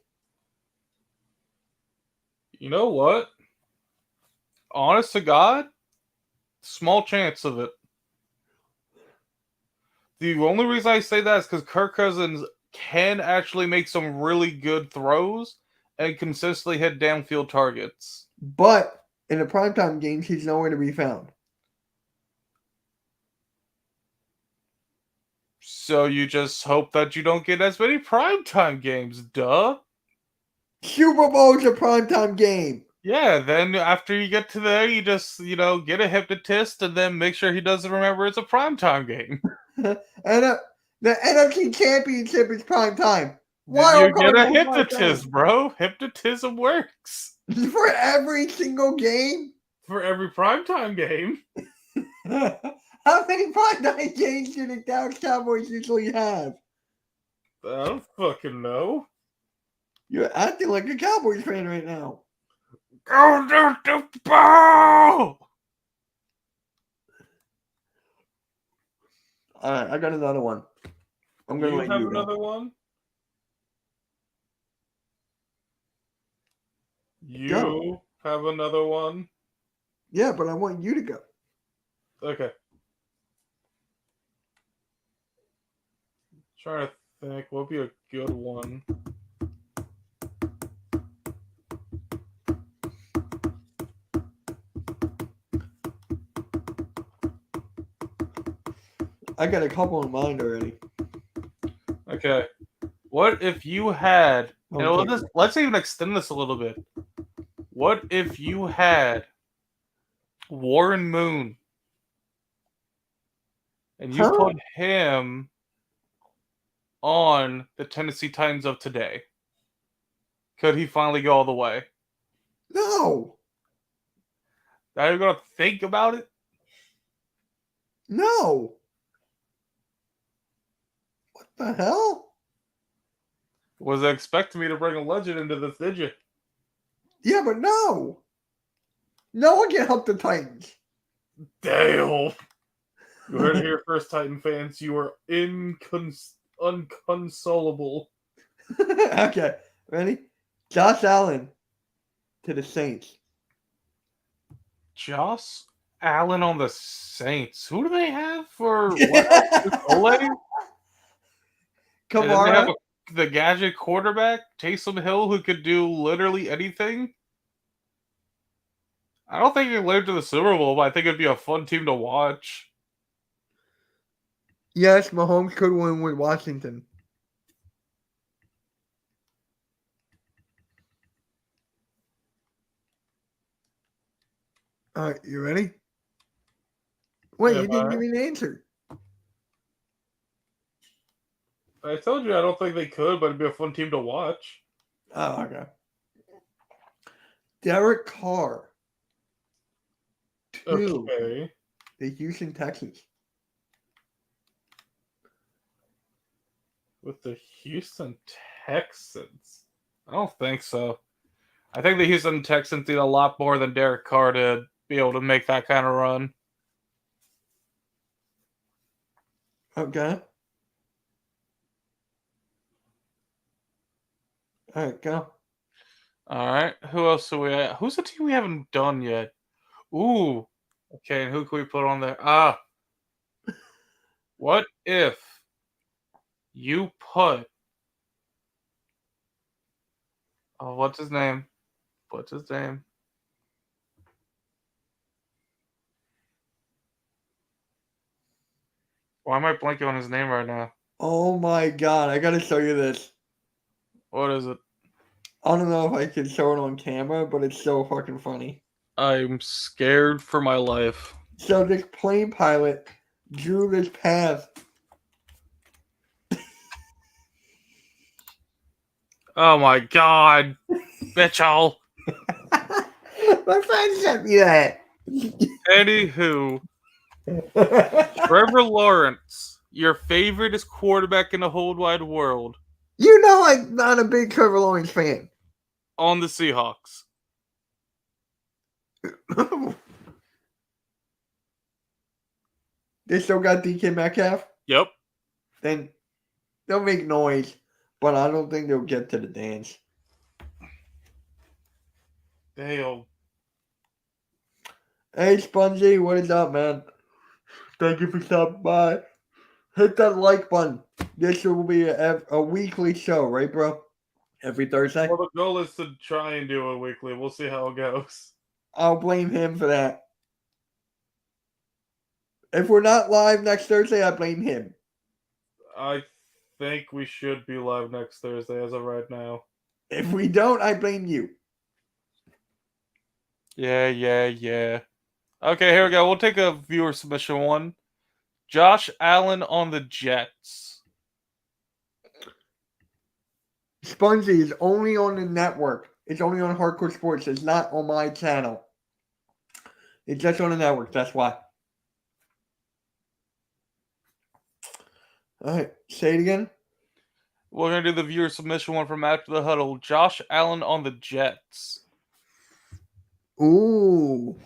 You know what? Honest to God, small chance of it. The only reason I say that is because Kirk Cousins can actually make some really good throws and consistently hit downfield targets. But in the primetime games, he's nowhere to be found. So you just hope that you don't get as many primetime games, duh. Super Bowl's a primetime game. Yeah, then after you get to there, you just, get a hypnotist and then make sure he doesn't remember it's a primetime game. And the NFC Championship is primetime. Then Wild you card get a is hypnotist, bro. Hypnotism works. primetime. For every single game? For every primetime game. How many primetime games do the Dallas Cowboys usually have? I don't fucking know. You're acting like a Cowboys fan right now. Go to the ball! All right, I got another one. I'm gonna You let have you another go. one? You Go. have another one? Yeah, but I want you to go. Okay. Trying to think what would be a good one. I got a couple in mind already. Okay. What if you had Okay. let's even extend this a little bit. What if you had Warren Moon and you Huh? put him on the Tennessee Titans of today? Could he finally go all the way? No. Now you're gonna think about it? No. What the hell? Wasn't expecting me to bring a legend into this, did you? Yeah, but no. No one can help the Titans. Dale. You heard it here first, Titan fans. You are unconsolable. Okay, ready? Josh Allen to the Saints. Josh Allen on the Saints. Who do they have for Ole? And then they have Kamara. the gadget quarterback, Taysom Hill, who could do literally anything. I don't think he'd live to the Super Bowl, but I think it'd be a fun team to watch. Yes, Mahomes could win with Washington. All right, you ready? Wait, Yeah, you didn't give me the answer. I told you I don't think they could, but it'd be a fun team to watch. Oh, okay. Derek Carr to Okay. the Houston Texans. With the Houston Texans? I don't think so. I think the Houston Texans need a lot more than Derek Carr to be able to make that kind of run. Okay. All right, go. All right. Who else are we at? Who's the team we haven't done yet? Ooh. Okay, and who can we put on there? What if you put... Oh, what's his name? What's his name? Why am I blanking on his name right now? Oh my God, I gotta show you this. What is it? I don't know if I can show it on camera, but it's so fucking funny. I'm scared for my life. So this plane pilot drew this path. Oh my god. Mitchell. My friend sent me that. Anywho, Trevor Lawrence, your favorite is quarterback in the whole wide world, You know I'm not a big Trevor Lawrence fan. on the Seahawks. They still got DK Metcalf? Yep. Then they'll make noise, but I don't think they'll get to the dance. Damn. Hey, Spongy, what is up, man? Thank you for stopping by. Hit that like button. This will be a weekly show, right, bro? Every Thursday. Well, the goal is to try and do it weekly. We'll see how it goes. I'll blame him for that. If we're not live next Thursday, I blame him. I think we should be live next Thursday as of right now. If we don't, I blame you. Yeah. Okay, here we go. We'll take a viewer submission one. Josh Allen on the Jets. Spongy is only on the network. It's only on Hardcore Sports. It's not on my channel. It's just on the network. That's why. All right. Say it again. We're going to do the viewer submission one from After the Huddle. Josh Allen on the Jets. Ooh.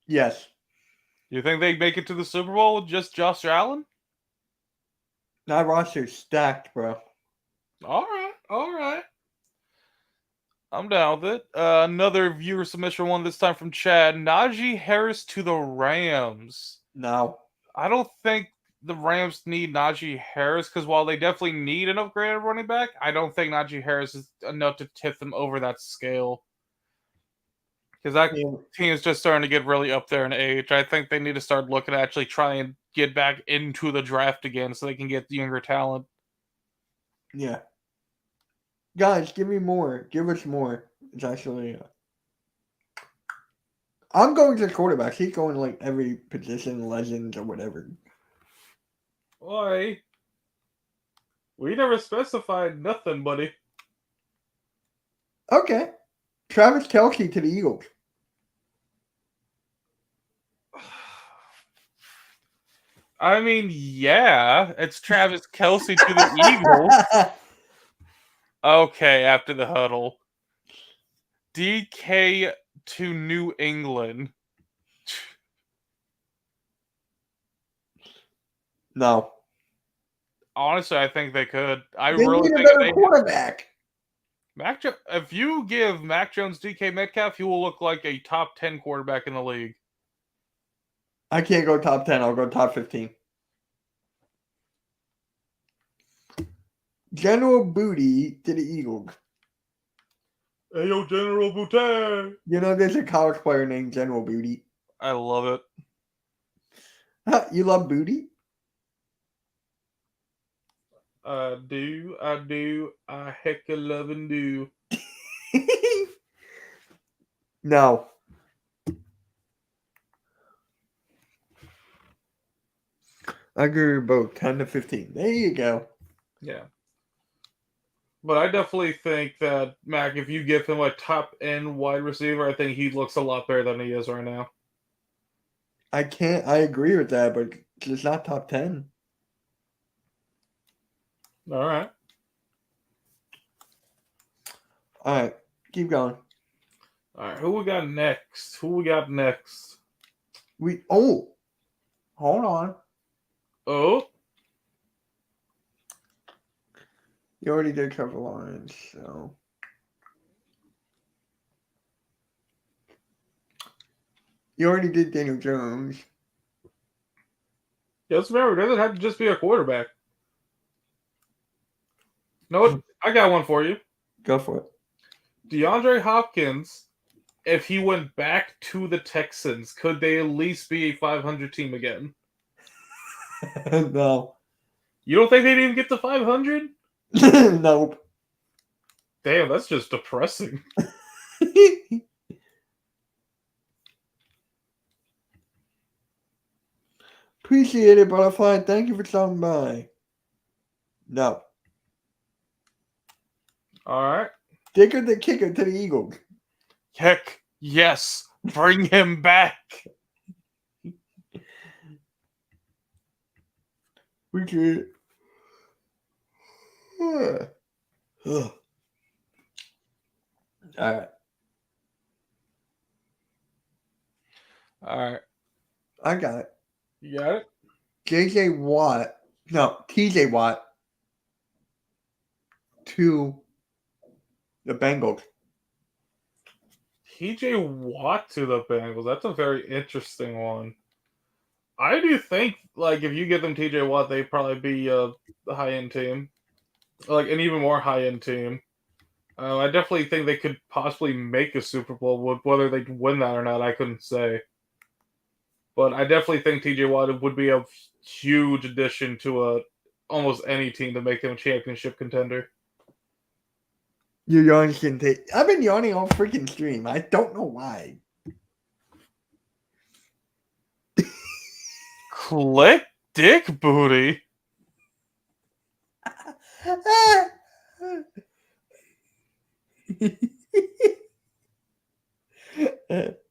Yes. You think they make it to the Super Bowl with just Josh Allen? That roster's stacked, bro. All right. I'm down with it. Another viewer submission one, this time from Chad. Najee Harris to the Rams. No. I don't think the Rams need Najee Harris, because while they definitely need an upgraded running back, I don't think Najee Harris is enough to tip them over that scale. Because that team is just starting to get really up there in age. I think they need to start looking to actually try and get back into the draft again so they can get younger talent. Yeah. Guys, give me more. Give us more. It's actually. I'm going to quarterbacks. He's going like every position, legends or whatever. Why? We never specified nothing, buddy. Okay. Travis Kelce to the Eagles. I mean, yeah, it's Travis Kelce to the Eagles. Okay, after the huddle. DK to New England. No. Honestly, I think they could. I They really need a think better quarterback. if you give Mac Jones DK Metcalf, he will look like a top 10 quarterback in the league. I can't go top 10. I'll go top 15. General Booty to the Eagles. Hey, yo, General Booty. You know, there's a college player named General Booty. I love it. You love Booty? I do. I heck a love and do. No. I agree with both 10 to 15. There you go. Yeah. But I definitely think that, Mac, if you give him a top-end wide receiver, I think he looks a lot better than he is right now. I agree with that, but it's not top 10. All right. All right. Keep going. All right. Who we got next? Hold on. Oh. You already did Trevor Lawrence, so. You already did Daniel Jones. Yes, remember, it doesn't have to just be a quarterback. No, what? I got one for you. Go for it. DeAndre Hopkins, if he went back to the Texans, could they at least be a 500 team again? No. You don't think they'd even get to 500? Nope. Damn, that's just depressing. Appreciate it, Butterfly. Thank you for stopping by. No. All right. Dicker the kicker to the Eagles. Heck, yes. Bring him back. Appreciate it. All right. All right. I got it. You got it? TJ Watt to the Bengals. TJ Watt to the Bengals. That's a very interesting one. I do think, like, if you give them TJ Watt, they'd probably be a high-end team. Like, an even more high-end team. I definitely think they could possibly make a Super Bowl. Whether they'd win that or not, I couldn't say. But I definitely think TJ Watt would be a huge addition to almost any team to make them a championship contender. Your yawning can take. I've been yawning all freaking stream. I don't know why. Click dick booty.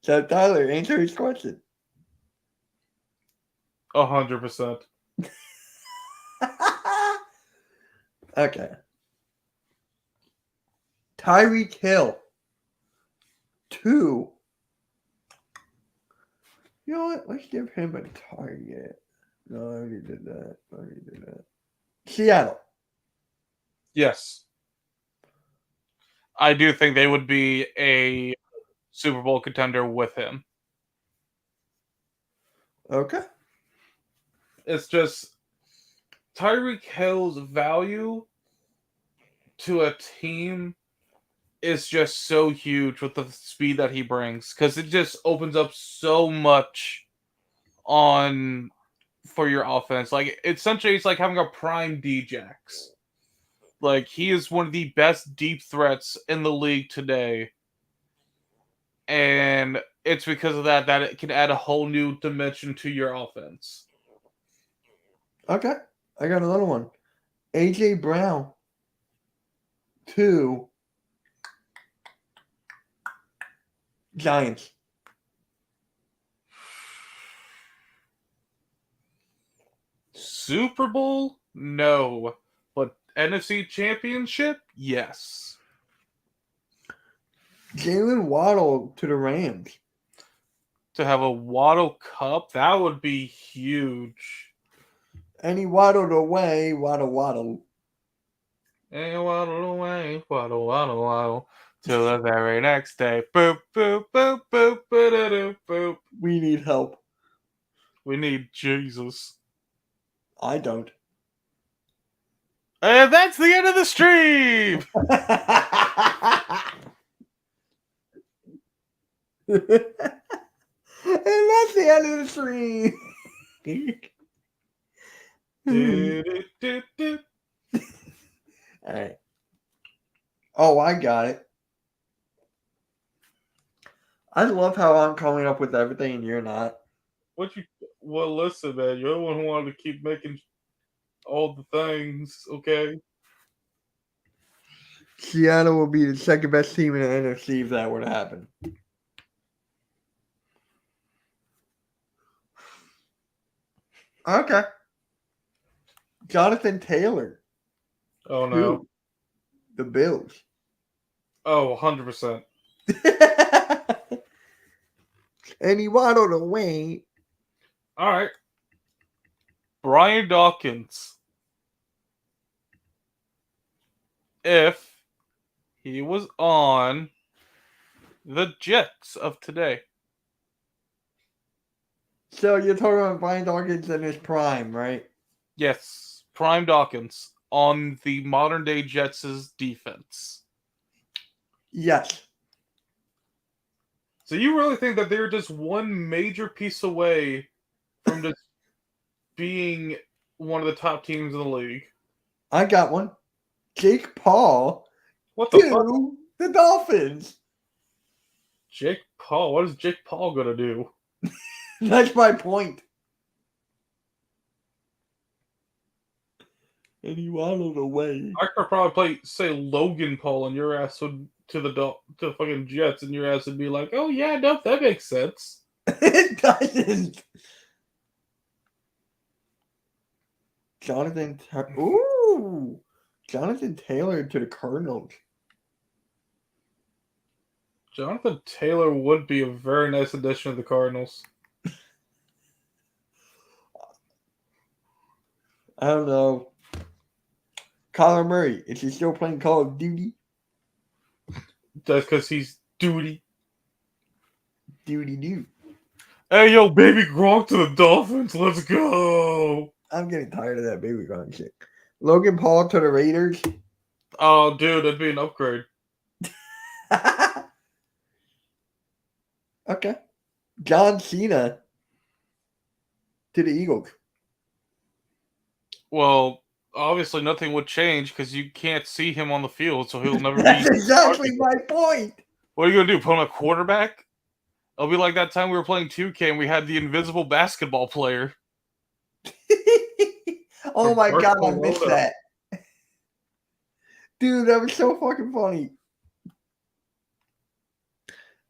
So Tyler, answer his question. 100%. Okay. Tyreek Hill. 2. You know what? Let's give him a target. No, I already did that. Seattle. Yes. I do think they would be a Super Bowl contender with him. Okay. It's just Tyreek Hill's value to a team is just so huge with the speed that he brings because it just opens up so much for your offense. Like essentially, it's like having a prime Djax. Like he is one of the best deep threats in the league today, and it's because of that it can add a whole new dimension to your offense. Okay. I got another one. AJ Brown. 2. Giants. Super Bowl? No. But NFC Championship? Yes. Jalen Waddle to the Rams. To have a Waddle Cup, that would be huge. And he waddled away. Waddle. And waddle away, waddle. Till the very next day. Boop, boop, boop, boop, boop, boop. We need help. We need Jesus. I don't. And that's the end of the stream! And that's the end of the stream. All right. Oh, I got it. I love how I'm coming up with everything and you're not. Well, listen, man. You're the one who wanted to keep making all the things, okay? Seattle will be the second best team in the NFC if that were to happen. Okay. Jonathan Taylor. Oh, no. Who? The Bills. Oh, 100%. And he waddled away. All right. Brian Dawkins. If he was on the Jets of today. So you're talking about Brian Dawkins in his prime, right? Yes. Prime Dawkins on the modern day Jets' defense. Yes. So you really think that they're just one major piece away from just being one of the top teams in the league? I got one. Jake Paul What the fuck? to the Dolphins. Jake Paul? What is Jake Paul gonna do? That's my point. And he waddled away. I could probably say Logan Paul, and your ass would to the fucking Jets, and your ass would be like, "Oh yeah, no, that makes sense." It doesn't. Jonathan Taylor to the Cardinals. Jonathan Taylor would be a very nice addition to the Cardinals. I don't know. Kyler Murray, is he still playing Call of Duty? That's because he's duty. Duty. Hey, yo, baby Gronk to the Dolphins. Let's go. I'm getting tired of that baby Gronk shit. Logan Paul to the Raiders. Oh, dude, that'd be an upgrade. Okay. John Cena to the Eagles. Well, obviously nothing would change because you can't see him on the field, so he'll never That's be. exactly my point. What are you gonna do? Put him a quarterback? It'll be like that time we were playing 2K and we had the invisible basketball player. Oh my god, I missed Barcelona. that. Dude, that was so fucking funny.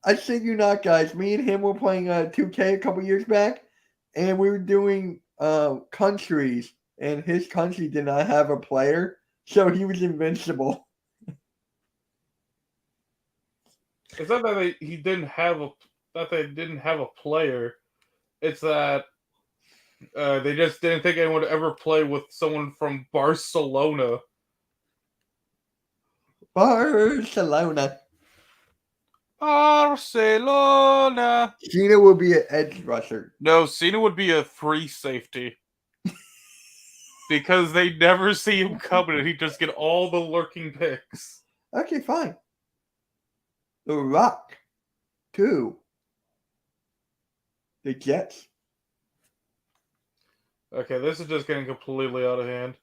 I shit you not, guys. Me and him were playing 2K a couple years back, and we were doing countries, and his country did not have a player, so he was invincible. It's not that they didn't have a player. It's that they just didn't think anyone would ever play with someone from Barcelona. Barcelona. Barcelona. Cena will be an edge rusher. No, Cena would be a 3 safety. Because they never see him coming and he just get all the lurking picks. Okay, fine. The Rock. 2. The Jets. Okay, this is just getting completely out of hand.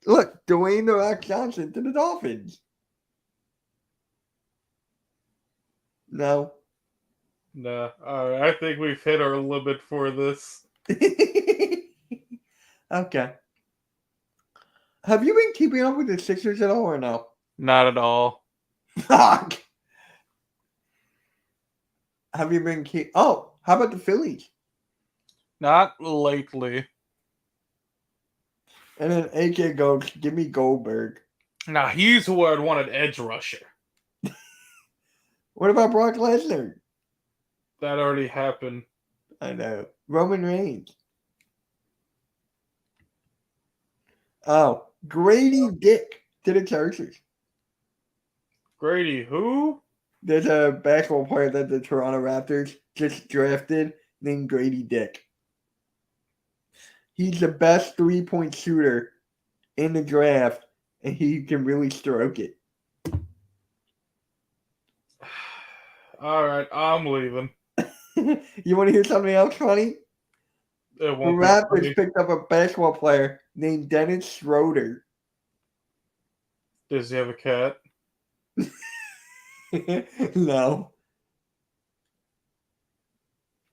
Look, Dwayne The Rock Johnson to the Dolphins. No. Nah, alright, I think we've hit our limit for this. Okay. Have you been keeping up with the Sixers at all or no? Not at all. Fuck. Have you been how about the Phillies? Not lately. And then AK goes, give me Goldberg. Now he's who I'd want an edge rusher. What about Brock Lesnar? That already happened. I know. Roman Reigns. Oh, Grady Dick to the Chargers. Grady, who? There's a basketball player that the Toronto Raptors just drafted named Grady Dick. He's the best 3-point shooter in the draft, and he can really stroke it. All right, I'm leaving. You want to hear something else funny? It The won't be Raptors funny. picked up a basketball player named Dennis Schroeder. Does he have a cat? No.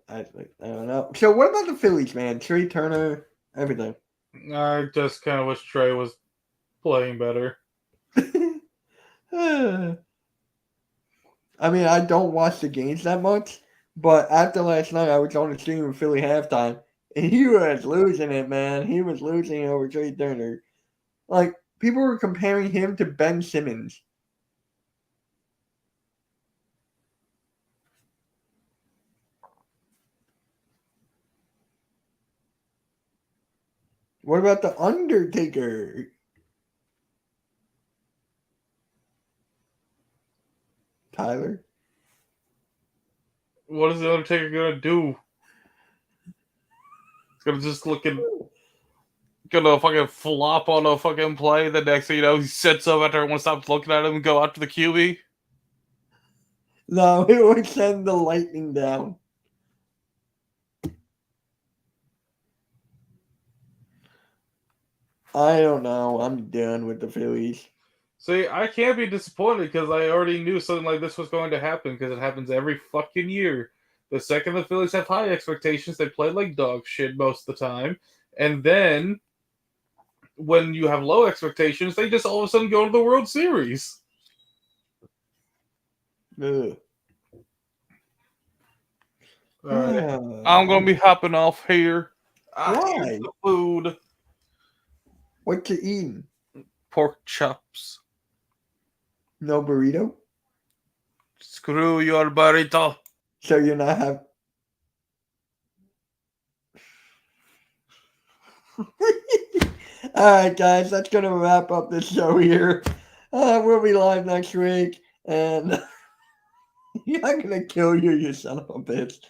I don't know. So what about the Phillies, man? Trey Turner, everything. I just kind of wish Trey was playing better. I mean, I don't watch the games that much, but after last night, I was on the stream with Philly halftime, and he was losing it, man. He was losing over Trey Turner. Like, people were comparing him to Ben Simmons. What about The Undertaker? Tyler? What is the Undertaker gonna do? He's gonna just gonna fucking flop on a fucking play. The next thing you know, he sits up after everyone stops looking at him and go after the QB. No, it would send the lightning down. I don't know. I'm done with the Phillies. See, I can't be disappointed because I already knew something like this was going to happen because it happens every fucking year. The second the Phillies have high expectations, they play like dog shit most of the time. And then when you have low expectations, they just all of a sudden go to the World Series. Ugh. All right. I'm going to be hopping off here. Why? Here's the food. What you eating? Pork chops. No burrito? Screw your burrito. So you're not have. All right, guys, that's gonna wrap up the show here. We'll be live next week, and I'm gonna kill you, you son of a bitch.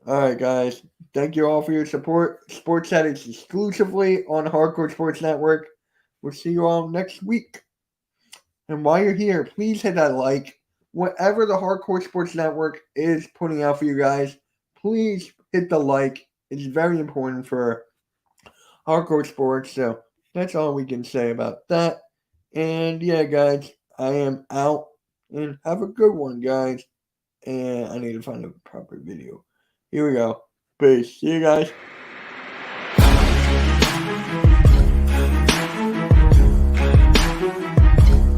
All right, guys. Thank you all for your support. Sports Chat is exclusively on Hardcore Sports Network. We'll see you all next week. And while you're here, please hit that like, whatever the Hardcore Sports Network is putting out for you guys, please hit the like. It's very important for Hardcore Sports. So that's all we can say about that. And yeah, guys, I am out. And have a good one, guys. And I need to find a proper video. Here we go. Peace. See you guys.